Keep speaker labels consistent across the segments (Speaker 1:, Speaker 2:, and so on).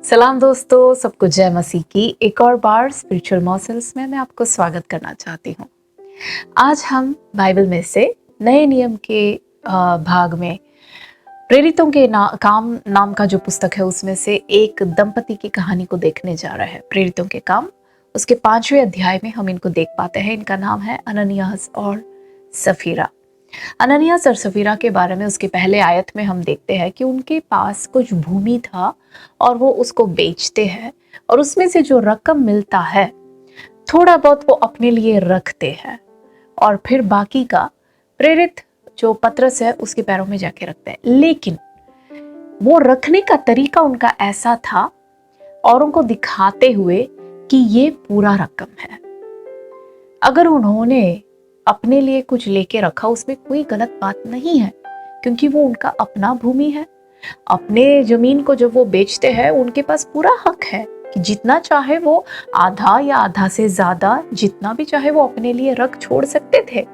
Speaker 1: सलाम दोस्तों, सबको जय मसीह की एक और बार स्पिरिचुअल मॉसल्स में मैं आपको स्वागत करना चाहती हूँ। आज हम बाइबल में से नए नियम के भाग में प्रेरितों के काम नाम का जो पुस्तक है उसमें से एक दंपति की कहानी को देखने जा रहे हैं। प्रेरितों के काम उसके 5वें अध्याय में हम इनको देख पाते हैं। इनका नाम है अननियास और सफीरा। अननियास और सफीरा के बारे में उसके पहले आयत में हम देखते हैं कि उनके पास कुछ भूमि था और वो उसको बेचते हैं और उसमें से जो रकम मिलता है थोड़ा बहुत वो अपने लिए रखते हैं और फिर बाकी का प्रेरित जो पतरस है उसके पैरों में जाके रखते हैं। लेकिन वो रखने का तरीका उनका ऐसा था औरों को दिखाते हुए कि ये पूरा रकम है। अगर उन्होंने अपने लिए कुछ लेके रखा उसमें कोई गलत बात नहीं है, क्योंकि वो उनका अपना भूमि है। अपने जमीन को जब वो बेचते हैं उनके पास पूरा हक है कि जितना चाहे वो आधा या आधा से ज्यादा जितना भी चाहे वो अपने लिए रख छोड़ सकते थे।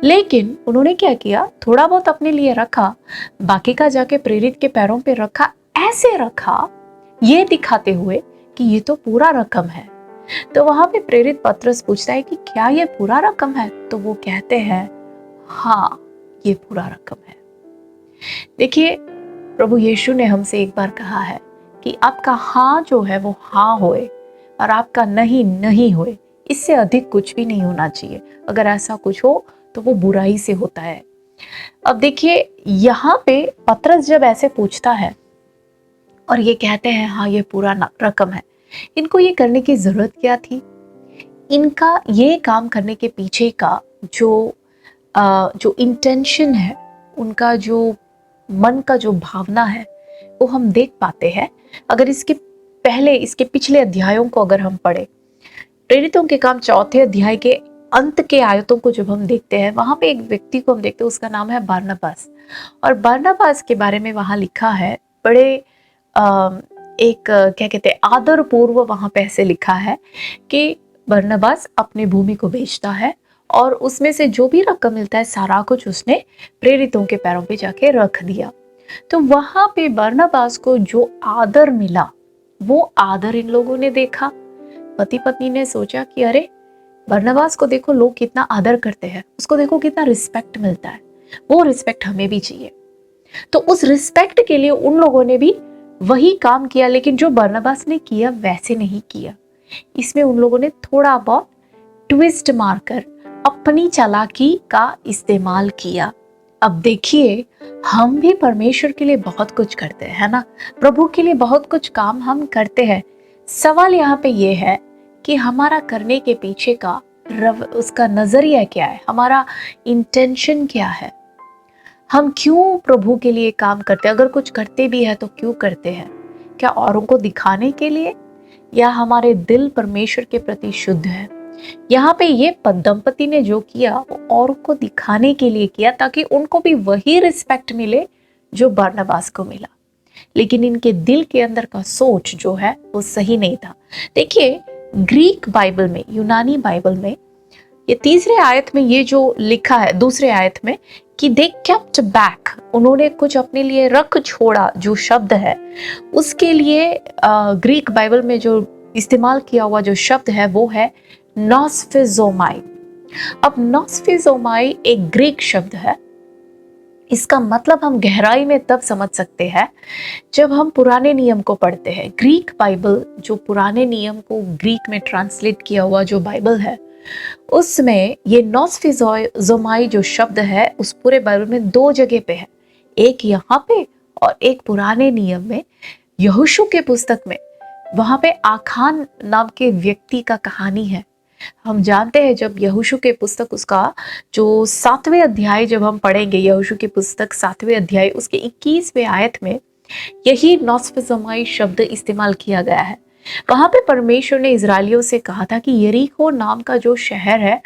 Speaker 1: लेकिन उन्होंने क्या किया, थोड़ा बहुत अपने लिए रखा, बाकी का जाके प्रेरित के पैरों पे रखा। ऐसे रखा ये दिखाते हुए कि ये तो पूरा रकम है। तो वहां पे प्रेरित पतरस पूछता है कि क्या ये पूरा रकम है? तो वो कहते हैं हाँ, ये पूरा रकम है। देखिए, प्रभु यीशु ने हमसे एक बार कहा है कि आपका हाँ जो है वो हाँ होए और आपका नहीं नहीं होए। इससे अधिक कुछ भी नहीं होना चाहिए। अगर ऐसा कुछ हो तो वो बुराई से होता है। अब देखिए, यहाँ पे पतरस जब ऐसे पूछता है और ये कहते हैं हाँ ये पूरा रकम है, इनको ये करने की जरूरत क्या थी? इनका ये काम करने के पीछे का जो इंटेंशन है, उनका जो मन का जो भावना है वो हम देख पाते हैं। अगर इसके पिछले अध्यायों को अगर हम पढ़े, प्रेरितों के काम 4थे अध्याय के अंत के आयतों को जब हम देखते हैं, वहां पे एक व्यक्ति को हम देखते हैं, उसका नाम है बरनबास। और बरनबास के बारे में वहां लिखा है बड़े क्या कहते हैं, आदर पूर्व वहां पे ऐसे लिखा है कि बरनबास अपनी भूमि को बेचता है और उसमें से जो भी रकम मिलता है सारा कुछ उसने प्रेरितों के पैरों पे जाके रख दिया। तो वहां पे बरनबास को जो आदर मिला वो आदर इन लोगों ने देखा। पति पत्नी ने सोचा कि अरे बरनबास को देखो, लोग कितना आदर करते हैं, उसको देखो कितना रिस्पेक्ट मिलता है, वो रिस्पेक्ट हमें भी चाहिए। तो उस रिस्पेक्ट के लिए उन लोगों ने भी वही काम किया, लेकिन जो बरनबास ने किया वैसे नहीं किया। इसमें उन लोगों ने थोड़ा बहुत ट्विस्ट मारकर अपनी चालाकी का इस्तेमाल किया। अब देखिए, हम भी परमेश्वर के लिए बहुत कुछ करते हैं, है ना? प्रभु के लिए बहुत कुछ काम हम करते हैं। सवाल यहाँ पे ये है कि हमारा करने के पीछे का उसका नजरिया क्या है, हमारा इंटेंशन क्या है। हम क्यों प्रभु के लिए काम करते हैं? अगर कुछ करते भी है तो क्यों करते हैं? क्या औरों को दिखाने के लिए, या हमारे दिल परमेश्वर के प्रति शुद्ध है? यहाँ पे ये दंपति ने जो किया वो औरों को दिखाने के लिए किया, ताकि उनको भी वही रिस्पेक्ट मिले जो बरनबास को मिला। लेकिन इनके दिल के अंदर का सोच जो है वो सही नहीं था। देखिए, ग्रीक बाइबल में, यूनानी बाइबल में ये 3रे आयत में ये जो लिखा है, 2रे आयत में, कि दे केप्ट बैक, उन्होंने कुछ अपने लिए रख छोड़ा, जो शब्द है उसके लिए ग्रीक बाइबल में जो इस्तेमाल किया हुआ जो शब्द है वो है नॉस्फिजोमाई। अब नॉस्फिजोमाई एक ग्रीक शब्द है। इसका मतलब हम गहराई में तब समझ सकते हैं जब हम पुराने नियम को पढ़ते हैं। ग्रीक बाइबल, जो पुराने नियम को ग्रीक में ट्रांसलेट किया हुआ जो बाइबल है, उसमें ये नॉस्फिजोमाई जो शब्द है उस पूरे बाइबल में 2 जगह पे है। एक यहाँ पे और एक पुराने नियम में यहोशू के पुस्तक में। वहां पे आखान नाम के व्यक्ति का कहानी है। हम जानते हैं जब यहोशू के पुस्तक उसका जो 7वें अध्याय जब हम पढ़ेंगे, यहोशू की पुस्तक 7वें अध्याय उसके 21वें आयत में यही नॉस्फिजोमाई शब्द इस्तेमाल किया गया है। वहां पे परमेश्वर ने इजरायलियों से कहा था कि यरीहो नाम का जो शहर है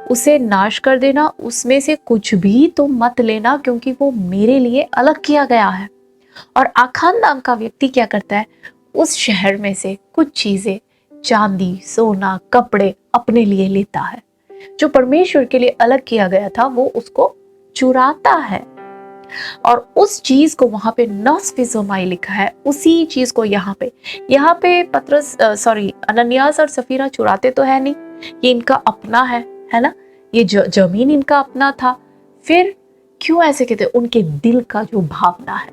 Speaker 1: उसे नाश कर देना, उसमें से कुछ भी तुम मत लेना, क्योंकि वो मेरे लिए अलग किया गया है। और आखान नाम का व्यक्ति क्या करता है, उस शहर में से कुछ चीजें, चांदी, सोना, कपड़े अपने लिए लेता है। जो परमेश्वर के लिए अलग किया गया था वो उसको चुराता है। और उस चीज को वहां पे नॉसफिजोमाई लिखा है, उसी चीज को यहाँ पे पतरस अनन्यास और सफीरा चुराते तो है नहीं, ये इनका अपना है ना, ये जमीन इनका अपना था। फिर क्यों ऐसे कहते? उनके दिल का जो भावना है,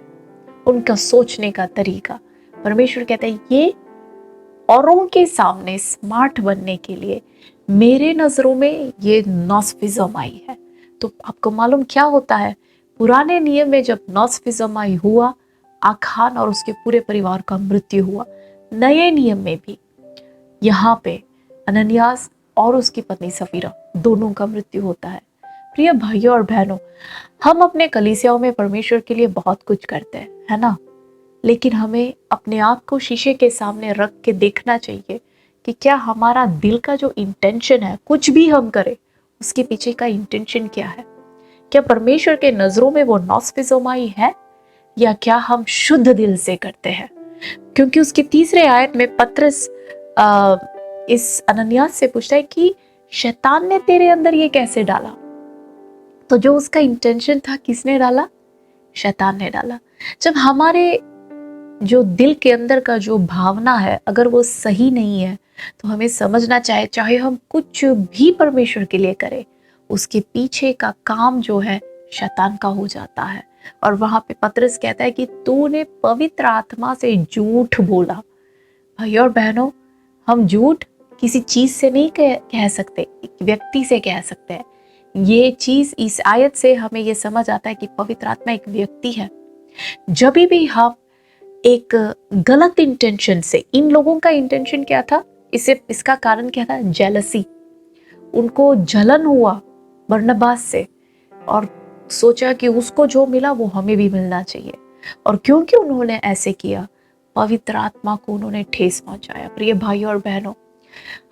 Speaker 1: उनका सोचने का तरीका, परमेश्वर कहता है ये औरों के सामने स्मार्ट बनने के लिए मेरे नजरों में ये नॉसफिजोमाई है। तो आपको मालूम क्या होता है, पुराने नियम में जब नॉसफिजोमाई हुआ, आखान और उसके पूरे परिवार का मृत्यु हुआ। नए नियम में भी यहाँ पे अनन्यास और उसकी पत्नी सफीरा दोनों का मृत्यु होता है। प्रिय भाइयों और बहनों, हम अपने कलीसियाओं में परमेश्वर के लिए बहुत कुछ करते हैं, है ना, लेकिन हमें अपने आप को शीशे के सामने रख के देखना चाहिए कि क्या हमारा दिल का जो इंटेंशन है, कुछ भी हम करें उसके पीछे का इंटेंशन क्या है। क्या परमेश्वर के नजरों में वो नॉसफिजोमाई है, या क्या हम शुद्ध दिल से करते हैं? क्योंकि उसके तीसरे आयत में पतरस इस अनन्यास से पूछता है कि शैतान ने तेरे अंदर ये कैसे डाला। तो जो उसका इंटेंशन था, किसने डाला? शैतान ने डाला। जब हमारे जो दिल के अंदर का जो भावना है, अगर वो सही नहीं है, तो हमें समझना चाहे हम कुछ भी परमेश्वर के लिए करें, उसके पीछे का काम जो है शैतान का हो जाता है। और वहां पे पतरस कहता है कि तूने पवित्र आत्मा से झूठ बोला। भाई और बहनों, हम झूठ किसी चीज से नहीं कह सकते, एक व्यक्ति से कह सकते हैं। ये चीज इस आयत से हमें ये समझ आता है कि पवित्र आत्मा एक व्यक्ति है। जब भी हम एक गलत इंटेंशन से, इन लोगों का इंटेंशन क्या था, इसका कारण क्या था? जेलसी। उनको जलन हुआ बरनबास से और सोचा कि उसको जो मिला वो हमें भी मिलना चाहिए। और क्योंकि उन्होंने ऐसे किया, पवित्र आत्मा को उन्होंने ठेस पहुंचाया। प्रिय भाइयों और बहनों,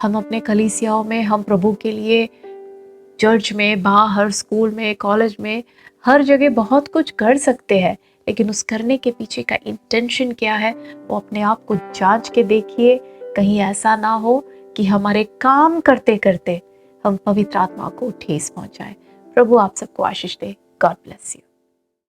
Speaker 1: हम अपने कलीसियाओं में, हम प्रभु के लिए चर्च में, बाहर, स्कूल में, कॉलेज में, हर जगह बहुत कुछ कर सकते हैं, लेकिन उस करने के पीछे का इंटेंशन क्या है, वो अपने आप को जांच के देखिए। कहीं ऐसा ना हो कि हमारे काम करते करते हम पवित्र आत्मा को ठेस पहुंचाएं। प्रभु आप सबको आशीष दे। God bless you.